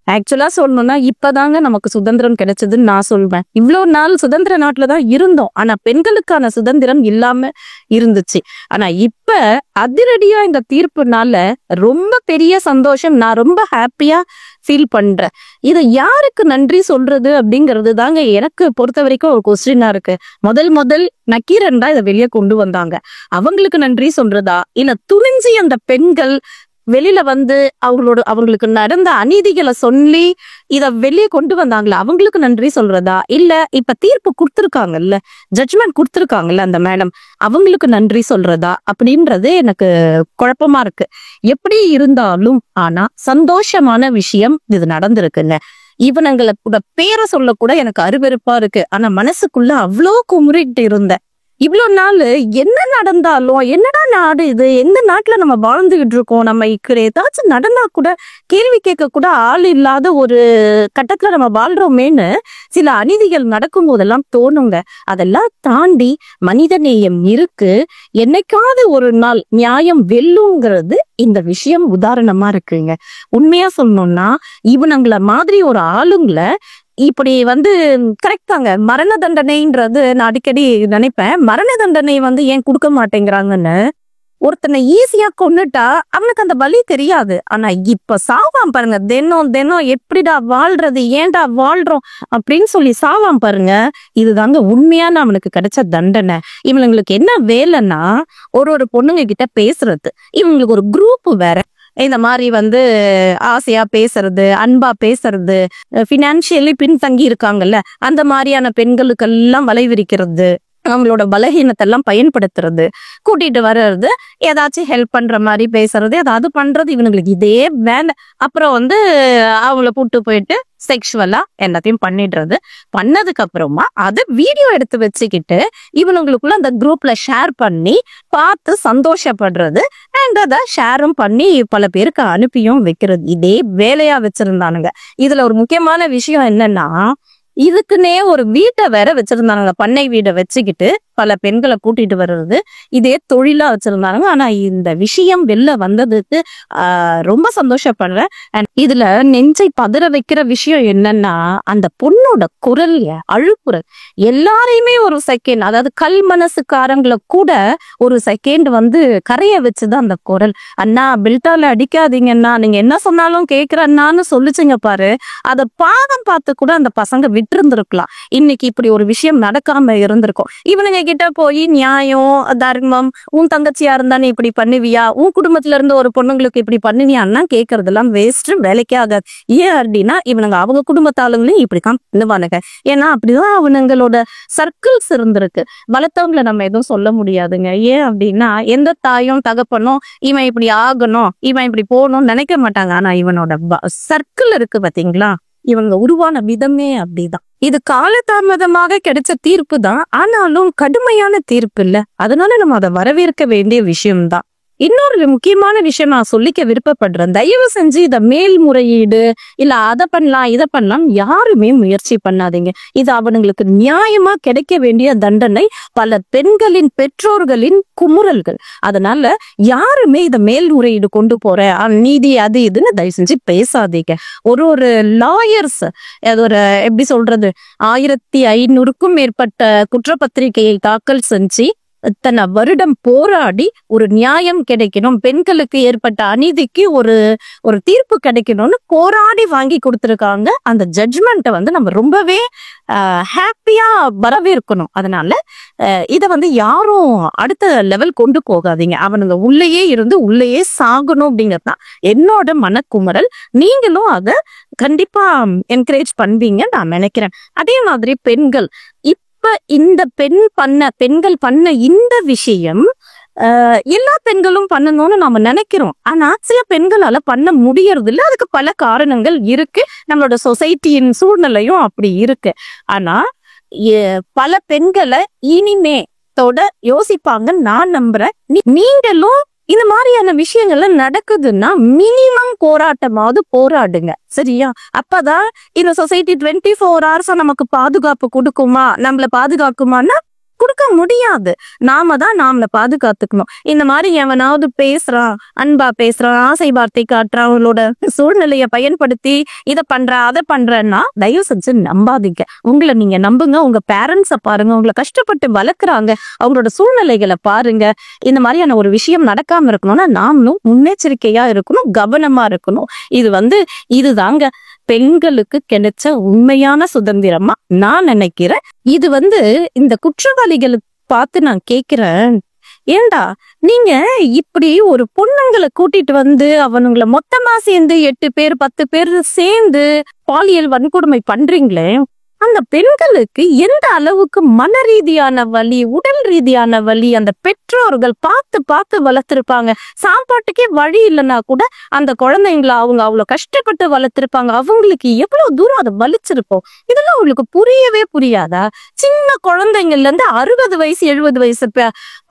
ஆக்சுவலா சொல்லணும்னா இப்பதாங்க நமக்கு சுதந்திரம் கிடைச்சதுன்னு நான் சொல்வேன். இவ்வளவு நாள் சுதந்திர நாட்டுலதான் இருந்தோம். ஆனா பெண்களுக்கான சுதந்திரம் இல்லாம இருந்துச்சு. ஆனா இப்ப அதிரடியா இந்த தீர்ப்புனால ரொம்ப பெரிய சந்தோஷம். நான் ரொம்ப ஹாப்பியா ஃபீல் பண்றேன். இத யாருக்கு நன்றி சொல்றது அப்படிங்கிறது தாங்க எனக்கு பொறுத்த வரைக்கும் ஒரு கொஸ்டினா இருக்கு. முதல் நக்கீரன் தான் இதை வெளியே கொண்டு வந்தாங்க. அவங்களுக்கு நன்றி சொல்றதா, இல்ல துணிஞ்சு அந்த பெண்கள் வெளியில வந்து அவங்களுக்கு நடந்த அநீதிகளை சொல்லி இத வெளியே கொண்டு வந்தாங்களா, அவங்களுக்கு நன்றி சொல்றதா, இல்ல இப்ப தீர்ப்பு கொடுத்திருக்காங்கல்ல, ஜட்ஜ்மெண்ட் கொடுத்திருக்காங்கல்ல அந்த மேடம், அவங்களுக்கு நன்றி சொல்றதா அப்படின்றது எனக்கு குழப்பமா இருக்கு. எப்படி இருந்தாலும் ஆனா சந்தோஷமான விஷயம் இது நடந்திருக்குங்க. இவனுங்களை கூட பேரை சொல்ல கூட எனக்கு அருவருப்பா இருக்கு. ஆனா மனசுக்குள்ள அவ்வளோ குமுறிட்டு இருந்தேன். இவ்வளவு நாள் என்ன நடந்தாலும், என்னடா நாடு இது, எந்த நாட்டுல நம்ம வாழ்ந்துகிட்டு இருக்கோம், நம்ம ஏதாச்சும் நடந்தா கூட கேள்வி கேட்க கூட ஆள் இல்லாத ஒரு கட்டத்துல நம்ம வாழ்றோமேன்னு சில அநீதிகள் நடக்கும் போதெல்லாம் தோணுங்க. அதெல்லாம் தாண்டி மனிதநேயம் இருக்கு, என்னைக்காவது ஒரு நாள் நியாயம் வெல்லுங்கிறது இந்த விஷயம் உதாரணமா இருக்குங்க. உண்மையா சொல்லணும்னா இவனுங்கள மாதிரி ஒரு ஆளுங்களை இப்படி வந்து கரெக்ட் தாங்க. மரண தண்டனைன்றது நான் அடிக்கடி நினைப்பேன், மரண தண்டனை ஏன் கொடுக்க மாட்டேங்கிறாங்கன்னு. ஒருத்தனை ஈஸியா கொன்னுட்டா அவனுக்கு அந்த வலி தெரியாது. ஆனா இப்ப சாவாம் பாருங்க, தினம் தினம் எப்படிடா வாழ்றது, ஏன்டா வாழ்றோம் அப்படின்னு சொல்லி சாவாம் பாருங்க. இதுதாங்க உண்மையான அவனுக்கு கிடைச்ச தண்டனை. இவங்களுக்கு என்ன வேலைன்னா ஒரு பொண்ணுங்க கிட்ட பேசுறது, இவங்களுக்கு ஒரு குரூப் வேற இந்த மாதிரி ஆசையா பேசுறது, அன்பா பேசுறது, பினான்சியலி பின்தங்கி இருக்காங்கல்ல அந்த மாதிரியான பெண்களுக்கெல்லாம் வலை விரிக்கிறது, அவங்களோட பலகீனத்தை எல்லாம் பயன்படுத்துறது, கூட்டிட்டு வர்றது, ஏதாச்சும் ஹெல்ப் பண்ற மாதிரி பேசுறது, ஏதாவது பண்றது, இவனுங்களுக்கு இதே வேலை. அப்புறம் அவங்கள கூட்டு போயிட்டு செக்ஷுவலா எல்லாத்தையும் பண்ணிடுறது. பண்ணதுக்கு அப்புறமா அதை வீடியோ எடுத்து வச்சுக்கிட்டு இவனுங்களுக்குள்ள அந்த குரூப்ல ஷேர் பண்ணி பார்த்து சந்தோஷப்படுறது, அண்ட் அதை ஷேரும் பண்ணி பல பேருக்கு அனுப்பியும் வைக்கிறது. இதே வேலையா வச்சிருந்தானுங்க. இதுல ஒரு முக்கியமான விஷயம் என்னன்னா, இதுக்குன்னே ஒரு வீட்டை வேற வச்சிருந்தானுங்க. பண்ணை வீடை வச்சுக்கிட்டு பல பெண்களை கூட்டிட்டு வர்றது இதே தொழிலா வச்சிருந்தானுங்க. ஆனா இந்த விஷயம் வெளில வந்ததுக்கு ரொம்ப சந்தோஷப்படுறேன். அண்ட் இதுல நெஞ்சை பதற வைக்கிற விஷயம் என்னன்னா, அந்த பொண்ணோட குரல், அழுக்குறல் எல்லாரையுமே ஒரு செகண்ட், அதாவது கல் மனசுக்காரங்களை கூட ஒரு செகண்ட் கரைய வச்சுதான் அந்த குரல். அண்ணா பில்டால அடிக்காதீங்கன்னா, நீங்க என்ன சொன்னாலும் கேக்குறண்ணான்னு சொல்லிச்சுங்க பாரு. அதை பாதம் பார்த்து கூட அந்த பசங்க விட்டு இருந்திருக்கலாம். இன்னைக்கு இப்படி ஒரு விஷயம் நடக்காம இருந்திருக்கும். இவனுங்க கிட்ட போய் நியாயம் தர்மம், உன் தங்கச்சியா இருந்தா நீ இப்படி பண்ணுவியா, உன் குடும்பத்துல இருந்து ஒரு பொண்ணுங்களுக்கு இப்படி பண்ணுவியான்னா கேட்கறதெல்லாம் வேஸ்ட், வேலைக்கே ஆகாது. ஏன் அப்படின்னா இவனுங்க அவங்க குடும்பத்தாளுங்களையும் இப்படிதான் பண்ணுவானுங்க. ஏன்னா அப்படிதான் அவனுங்களோட சர்க்கிள்ஸ் இருந்திருக்கு. வளர்த்தவங்களை நம்ம எதுவும் சொல்ல முடியாதுங்க. ஏன் அப்படின்னா எந்த தாயும் தகப்பனும் இவன் இப்படி ஆகணும், இவன் இப்படி போகணும்னு நினைக்க மாட்டாங்க. ஆனா இவனோட சர்க்கிள் இருக்கு பாத்தீங்களா, இவங்க உருவான விதமே அப்படிதான். இது காலதாமதமாக கிடைச்ச தீர்ப்பு தான், ஆனாலும் கடுமையான தீர்ப்பு இல்ல. அதனால நம்ம அதை வரவேற்க வேண்டிய விஷயம்தான். இன்னொரு முக்கியமான விஷயம் நான் சொல்லிக்க விருப்பப்படுறேன். தயவு செஞ்சு இத மேல்முறையீடு இல்ல அதை பண்ணலாம் இதை பண்ணலாம் யாருமே முயற்சி பண்ணாதீங்க. இது அவனுங்களுக்கு நியாயமா கிடைக்க வேண்டிய தண்டனை, பல பெண்களின் பெற்றோர்களின் குமுறல்கள். அதனால யாருமே இத மேல்முறையீடு கொண்டு போற நீதி அது இதுன்னு தயவு செஞ்சு பேசாதீங்க. ஒரு லாயர்ஸ் எப்படி சொல்றது, 1500க்கும் மேற்பட்ட குற்றப்பத்திரிகையை தாக்கல் செஞ்சு இத்தனை வருடம் போராடி ஒரு நியாயம் கிடைக்கணும், பெண்களுக்கு ஏற்பட்ட அநீதிக்கு ஒரு தீர்ப்பு கிடைக்கணும்னு போராடி வாங்கி கொடுத்துருக்காங்க. அந்த ஜட்ஜ்மெண்ட்டை நம்ம ரொம்பவே ஹாப்பியா வரவேற்கணும். அதனால இதை யாரும் அடுத்த லெவல் கொண்டு போகாதீங்க. அவனுங்க உள்ளேயே இருந்து உள்ளேயே சாகணும் அப்படிங்கிறதுதான் என்னோட மனக்குமரல். நீங்களும் அதை கண்டிப்பா என்கரேஜ் பண்ணுவீங்க நான் நினைக்கிறேன். அதே மாதிரி பெண்கள் இந்த பெண்கள் பண்ண இந்த விஷயம் எல்லா பெண்களும் பண்ணணும்னு நாம நினைக்கிறோம். ஆனா சில பெண்களால பண்ண முடியறது இல்ல. அதுக்கு பல காரணங்கள் இருக்கு. நம்மளோட சொசைட்டியின் சூழ்நிலையும் அப்படி இருக்கு. ஆனா பல பெண்களை இனிமே யோசிப்பாங்கன்னு நான் நம்புறேன். நீங்களும் இந்த மாதிரியான விஷயங்கள்ல நடக்குதுன்னா மினிமம் போராட்டமாவது போராடுங்க, சரியா? அப்பதான் இந்த சொசைட்டி 24 hours நமக்கு பாதுகாப்பு கொடுக்குமா, நம்மள பாதுகாக்குமான்னா கொடுக்க முடியாது. நாம தான் நாமளை பாதுகாத்துக்கணும். இந்த மாதிரி எவனாவது பேசுறான், அன்பா பேசுறான், ஆசை வார்த்தை காட்டுறான், அவங்களோட சூழ்நிலையை பயன்படுத்தி இதை பண்றான் அதை பண்றேன்னா தயவு செஞ்சு நம்பாதீங்க. உங்களை நீங்க நம்புங்க. உங்க பேரண்ட்ஸை பாருங்க, உங்களை கஷ்டப்பட்டு வளர்க்குறாங்க, அவங்களோட சூழ்நிலைகளை பாருங்க. இந்த மாதிரியான ஒரு விஷயம் நடக்காம இருக்கணும்னா நாமளும் முன்னெச்சரிக்கையா இருக்கணும், கவனமா இருக்கணும். இதுதாங்க பெண்களுக்கு கிடைச்ச உண்மையான சுதந்திரமா நான் நினைக்கிறேன். இது இந்த குற்றவாளிகளுக்கு பார்த்து நான் கேக்குறேன், ஏண்டா நீங்க இப்படி ஒரு பொண்ணுங்களை கூட்டிட்டு அவனுங்களை மொத்தமா சேர்ந்து 8 பேர் 10 பேர் சேர்ந்து பாலியல் வன்கொடுமை பண்றீங்களே, அந்த பெண்களுக்கு எந்த அளவுக்கு மன ரீதியான வலி, உடல் ரீதியான வலி அந்த பெற்றோர்கள் பார்த்து பார்த்து வளர்த்திருப்பாங்க. சாப்பாட்டுக்கே வழி இல்லைன்னா கூட அந்த குழந்தைங்களை அவங்க அவ்வளவு கஷ்டப்பட்டு வளர்த்திருப்பாங்க. அவங்களுக்கு எவ்வளவு தூரம் அதை வலிச்சிருப்போம். இதெல்லாம் உங்களுக்கு புரியவே புரியாதா? சின்ன குழந்தைங்கள்ல இருந்து 60 வயசு 70 வயசு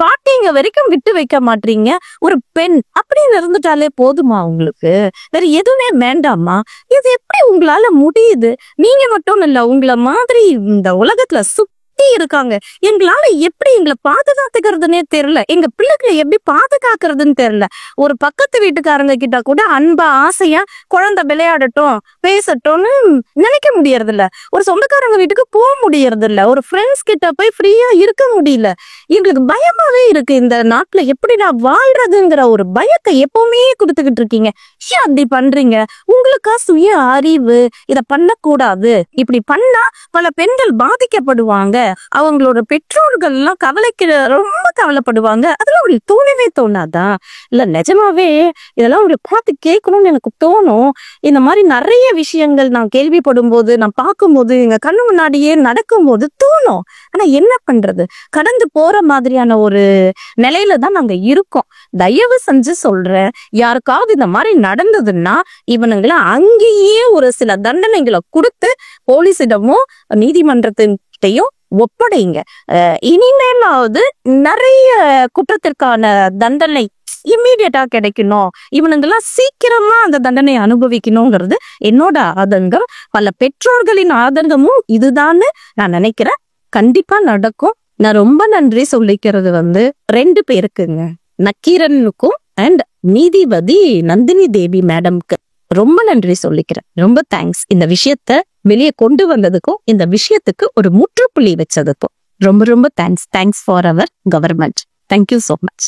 பாட்டிங்க வரைக்கும் விட்டு வைக்க மாட்டீங்க. ஒரு பெண் அப்படின்னு இருந்துட்டாலே போதுமா உங்களுக்கு? வேற எதுவுமே வேண்டாமா? இது எப்படி உங்களால முடியுது? நீங்க மட்டும் இல்ல, உங்களை மாதிரி இந்த உலகத்துல சுத்தி இருக்காங்க. எங்களால எப்படி எங்களை பாதுகாத்துக்கிறதுனே தெரியல, எங்க பிள்ளைகளை எப்படி பாதுகாக்கிறதுன்னு தெரியல. ஒரு பக்கத்து வீட்டுக்காரங்க கிட்ட கூட அன்பா ஆசையா குழந்தை விளையாடட்டும் பேசட்டும்னு நினைக்க முடியறது இல்ல. ஒரு சொந்தக்காரங்க வீட்டுக்கு போக முடியறது இல்ல. ஒரு ஃப்ரெண்ட்ஸ் கிட்ட போய் ஃப்ரீயா இருக்க முடியல. எங்களுக்கு பயமாவே இருக்கு. இந்த நாட்டுல எப்படி நான் வாழ்றதுங்கிற ஒரு பயத்தை எப்பவுமே கொடுத்துக்கிட்டு இருக்கீங்க. ஏன் அப்படி பண்றீங்க? உங்களுக்கா சுய அறிவு? இத பண்ணக்கூடாது, இப்படி பண்ணா பல பெண்கள் பாதிக்கப்படுவாங்க, அவங்களோட பெற்றோர்கள் எல்லாம் ரொம்ப கவலைப்படுவாங்க, அதெல்லாம் உங்களுக்கு தோணவே தோணாதா? இல்ல நிஜமாவே இதெல்லாம் உங்களுக்கு பார்த்து கேட்கணும்னு எனக்கு தோணும். இந்த மாதிரி நிறைய விஷயங்கள் நான் கேள்விப்படும் போது, நான் பார்க்கும்போது, எங்க கண்ணு முன்னாடியே நடக்கும் போது தோணும். ஆனா என்ன பண்றது? கடந்து போற மாதிரியான ஒரு நிலையில தான் நாங்க இருக்கோம். தயவு செஞ்சு சொல்றேன், யாருக்காவது இந்த மாதிரி நடந்ததுன்னா இவனுங்களை அங்கேயே ஒரு சில தண்டனைகளை கொடுத்து போலீஸிடமோ நீதிமன்றத்திட்டையும் ஒப்படைங்க. இனிமேலாவது நிறைய குற்றத்திற்கான தண்டனை இம்மீடியட்டா கிடைக்கணும், இவனுங்கெல்லாம் சீக்கிரமா அந்த தண்டனை அனுபவிக்கணுங்கிறது என்னோட ஆதங்கம். பல பெற்றோர்களின் ஆதங்கமும் இதுதான்னு நான் நினைக்கிறேன். கண்டிப்பா நடக்கும். நான் ரொம்ப நன்றி சொல்லிக்கிறது 2 பேருக்குங்க, நக்கீரனுக்கும் அண்ட் நீதிபதி நந்தினி தேவி மேடம்க்கு ரொம்ப நன்றி சொல்லிக்கிறேன். ரொம்ப தேங்க்ஸ். இந்த விஷயத்த வெளியே கொண்டு வந்ததுக்கும் இந்த விஷயத்துக்கு ஒரு முற்றுப்புள்ளி வச்சதுக்கும் ரொம்ப ரொம்ப thanks. Thanks for our government. Thank you so much.